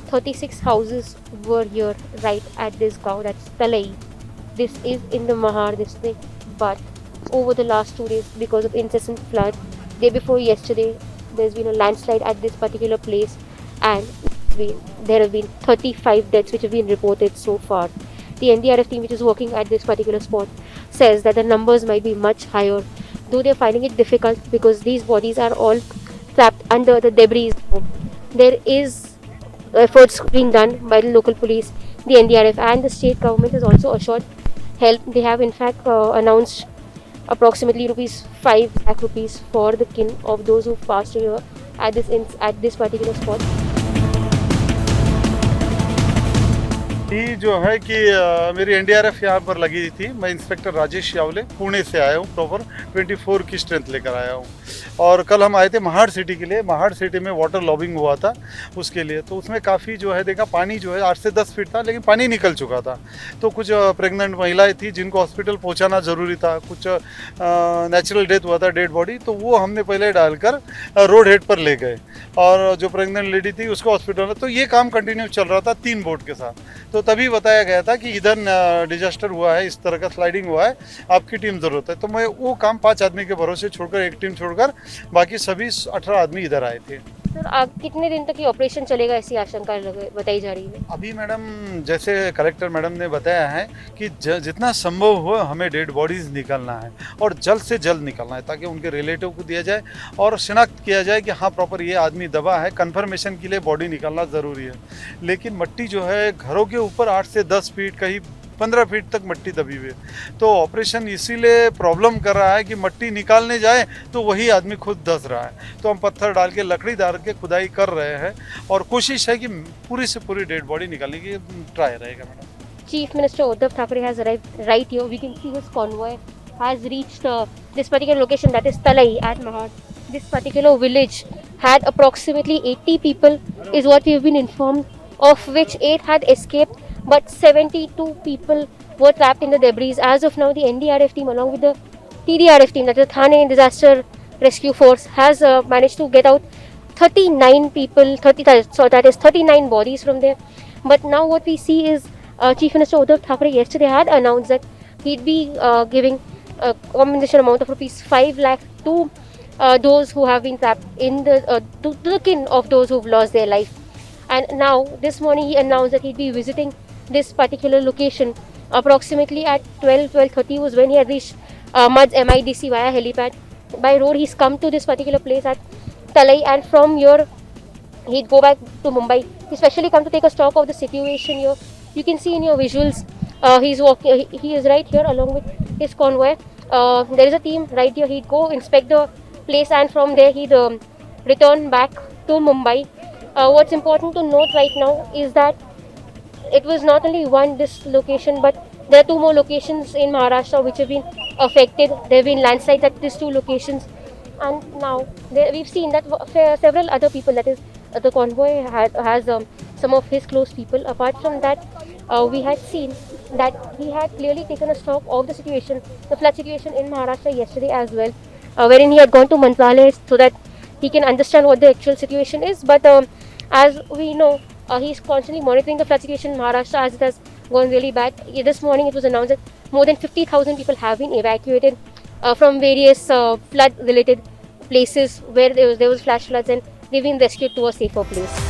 36 houses were here right at this gaon, that's Talai. This is in the Mahar district, but over the last 2 days, because of incessant flood, day before yesterday, there's been a landslide at this particular place, and there have been 35 deaths which have been reported so far. The NDRF team, which is working at this particular spot, says that the numbers might be much higher, though they're finding it difficult because these bodies are all trapped under the debris. There is efforts being done by the local police, the NDRF, and the state government has also assured help. They have in fact announced approximately rupees 5 lakh rupees for the kin of those who passed away at this particular spot. ये जो है कि मेरी NDRF यहाँ पर लगी थी। मैं इंस्पेक्टर राजेश यावले पुणे से आया हूँ, प्रॉपर 24 की स्ट्रेंथ लेकर आया हूँ। और कल हम आए थे महाड़ सिटी के लिए। महाड़ सिटी में वाटर लॉबिंग हुआ था उसके लिए, तो उसमें काफ़ी जो है देखा पानी जो है 8 से 10 फीट था, लेकिन पानी निकल चुका था। तो कुछ प्रेग्नेंट महिलाएं थी जिनको हॉस्पिटल पहुँचाना ज़रूरी था, कुछ नेचुरल डेथ हुआ था, डेड बॉडी, तो वो हमने पहले डालकर रोड हेड पर ले गए और जो प्रेग्नेंट लेडी थी उसको हॉस्पिटल में। तो ये काम कंटिन्यू चल रहा था 3 बोट के साथ। तो तभी बताया गया था कि इधर डिजास्टर हुआ है, इस तरह का स्लाइडिंग हुआ है, आपकी टीम ज़रूरत है। तो मैं वो काम 5 आदमी के भरोसे छोड़कर, एक टीम छोड़कर बाकी सभी 18 आदमी इधर आए थे। सर, आप कितने दिन तक ये ऑपरेशन चलेगा, ऐसी आशंका बताई जा रही है? अभी मैडम, जैसे कलेक्टर मैडम ने बताया है कि जितना संभव हो हमें डेड बॉडीज़ निकालना है और जल्द से जल्द निकालना है, ताकि उनके रिलेटिव को दिया जाए और शिनाख्त किया जाए कि हाँ प्रॉपर ये आदमी दबा है। कन्फर्मेशन के लिए बॉडी निकालना ज़रूरी है। लेकिन मिट्टी जो है घरों के ऊपर 8 से 10 फीट, कहीं 15 फीट तक मिट्टी दबी हुई है। तो ऑपरेशन इसीलिए प्रॉब्लम कर रहा है कि मिट्टी निकालने जाए तो वही आदमी खुद धंस रहा है। तो हम पत्थर डाल के, लकड़ी डाल के खुदाई कर रहे हैं और कोशिश है कि पूरी से पूरी डेड बॉडी निकालने की ट्राई रहेगा madam. Chief Minister Uddhav Thackeray has arrived right here. We can see his convoy has reached this particular location, that is Talai at Mahad. This particular village had approximately 80 people is what we have been informed, of which 8 had escaped, but 72 people were trapped in the debris. As of now, the NDRF team along with the TDRF team, that is the Thane Disaster Rescue Force, has managed to get out 39 people, so that is 39 bodies from there. But now what we see is Chief Minister Uddhav Thackeray yesterday had announced that he'd be giving a compensation amount of rupees 5 lakh to those who have been trapped in to the kin of those who've lost their life. And now this morning he announced that he'd be visiting this particular location approximately at 12:30 was when he had reached MUD's MIDC via helipad. By road he's come to this particular place at Talai, and from here he'd go back to Mumbai. He specially come to take a stock of the situation here. You can see in your visuals, he's walking. He is right here along with his convoy. There is a team right here. He'd go inspect the place, and from there he'd return back to Mumbai. What's important to note right now is that it was not only this location, but there are 2 more locations in Maharashtra which have been affected. There have been landslides at these 2 locations, and now we've seen that several other people, that is the convoy has some of his close people. Apart from that, we had seen that he had clearly taken a stock of the situation, the flood situation in Maharashtra yesterday as well, wherein he had gone to Mantralayar so that he can understand what the actual situation is. But as we know, he's constantly monitoring the flood situation in Maharashtra as it has gone really bad. This morning it was announced that more than 50,000 people have been evacuated from various flood related places where there was flash floods, and they've been rescued to a safer place.